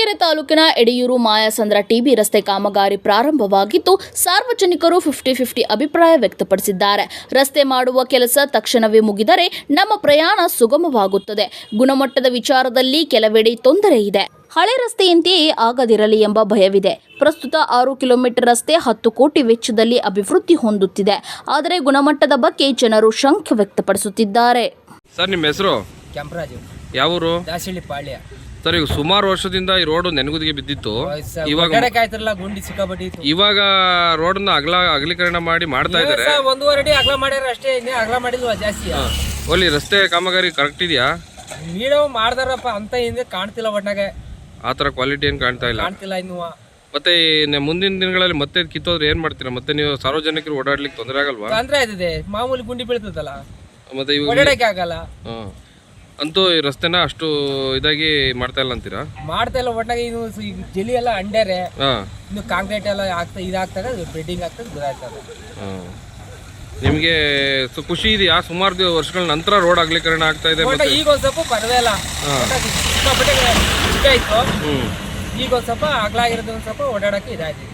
ಚಳ್ಳಕೆರೆ ತಾಲೂಕಿನ ಎಡೆಯೂರು ಮಾಯಸಂದ್ರ ಟಿಬಿ ರಸ್ತೆ ಕಾಮಗಾರಿ ಪ್ರಾರಂಭವಾಗಿದ್ದು ಸಾರ್ವಜನಿಕರು 50-50 ಅಭಿಪ್ರಾಯ ವ್ಯಕ್ತಪಡಿಸಿದ್ದಾರೆ. ರಸ್ತೆ ಮಾಡುವ ಕೆಲಸ ತಕ್ಷಣವೇ ಮುಗಿದರೆ ನಮ್ಮ ಪ್ರಯಾಣ ಸುಗಮವಾಗುತ್ತದೆ. ಗುಣಮಟ್ಟದ ವಿಚಾರದಲ್ಲಿ ಕೆಲವೆಡೆ ತೊಂದರೆ ಇದೆ. ಹಳೆ ರಸ್ತೆಯಂತೆಯೇ ಆಗದಿರಲಿ ಎಂಬ ಭಯವಿದೆ. ಪ್ರಸ್ತುತ 6 ಕಿಲೋಮೀಟರ್ ರಸ್ತೆ 10 ಕೋಟಿ ವೆಚ್ಚದಲ್ಲಿ ಅಭಿವೃದ್ಧಿ ಹೊಂದುತ್ತಿದೆ. ಆದರೆ ಗುಣಮಟ್ಟದ ಬಗ್ಗೆ ಜನರು ಶಂಕೆ ವ್ಯಕ್ತಪಡಿಸುತ್ತಿದ್ದಾರೆ. ಸರ್, ನಿಮ್ಮ ಹೆಸರು? ಕೆಂಪರಾಜು. ಯಾವೂರು? ದಾಸಹಳ್ಳಿ ಪಾಳ್ಯ. ಸರ್, ಈಗ ಸುಮಾರು ವರ್ಷದಿಂದ ಈ ರೋಡ್ ನೆನಗುದಿಗೆ ಬಿದ್ದಿತ್ತು. ಇವಾಗ ರೋಡ್ನ ಅಗಲೀಕರಣ ಮಾಡಿ ಮಾಡ್ತಾ ಇದ್ದಾರೆ. 1.5 ಅಡಿ ಅಗಲ ಮಾಡ್ಯಾರ ಅಷ್ಟೇ, ಇನ್ನೇ ಅಗಲ ಮಾಡಿಲ್ವ ಜಾಸ್ತಿ. ಒಲ್ಲಿ ರಸ್ತೆ ಕಾಮಗಾರಿ ಕರೆಕ್ಟ್ ಇದೆಯಾ? ನೀಡೋ ಮಾಡ್ದಾರಪ್ಪ ಅಂತ ಹಿಂದೆ ಕಾಣ್ತಿಲ್ಲ. ಒಟ್ನಾಗೆ ಆ ಥರ ಕ್ವಾಲಿಟಿ ಏನು ಕಾಣ್ತಾ ಇಲ್ಲ ಇನ್ನು. ಮತ್ತೆ ಮುಂದಿನ ದಿನಗಳಲ್ಲಿ ಮತ್ತೆ ಕಿತ್ತೋದ್ರೆ ಏನ್ ಮಾಡ್ತೀರಾ? ಮತ್ತೆ ನೀವು ಸಾರ್ವಜನಿಕರು ಓಡಾಡ್ಲಿಕ್ಕೆ ತೊಂದರೆ ಆಗಲ್ವಾ? ತೊಂದರೆ ಆಯ್ತದೆ, ಮಾಮೂಲಿ ಗುಂಡಿ ಬೀಳ್ತದಲ್ಲ, ಮತ್ತೆ ಓಡಾಡಕ್ಕೆ ಆಗಲ್ಲ. ಅಂತೂ ಈ ರಸ್ತೆನ ಅಷ್ಟು ಇದಾಗಿ ಮಾಡ್ತಾ ಇಲ್ಲ ಅಂತೀರಾ? ಮಾಡ್ತಾ ಇಲ್ಲ. ಒಟ್ನಾಗೆ ಇದು ಜಲಿ ಎಲ್ಲ ಅಂಡೇರೆ, ಇನ್ನು ಕಾಂಕ್ರೀಟ್ ಎಲ್ಲ ಇದಾಗ್ತದೆ, ಬೆಡ್ಡಿಂಗ್ ಆಗ್ತದೆ, ಗೊತ್ತಾಗ್ತದೆ. ನಿಮ್ಗೆ ಖುಷಿ ಇದೆಯಾ? ಸುಮಾರು ವರ್ಷಗಳ ನಂತರ ರೋಡ್ ಅಗಲೀಕರಣ ಆಗ್ತಾ ಇದೆ. ಈಗ ಒಂದ್ ಸ್ವಲ್ಪ ಪರವಾಗಿಲ್ಲ, ಚಿಕ್ಕ ಇತ್ತು. ಈಗ ಒಂದ್ ಸ್ವಲ್ಪ ಅಗಲಾಗಿರೋದು, ಒಂದ್ ಸ್ವಲ್ಪ ಓಡಾಡಕ್ಕೆ ಇದಾಯ್ತು.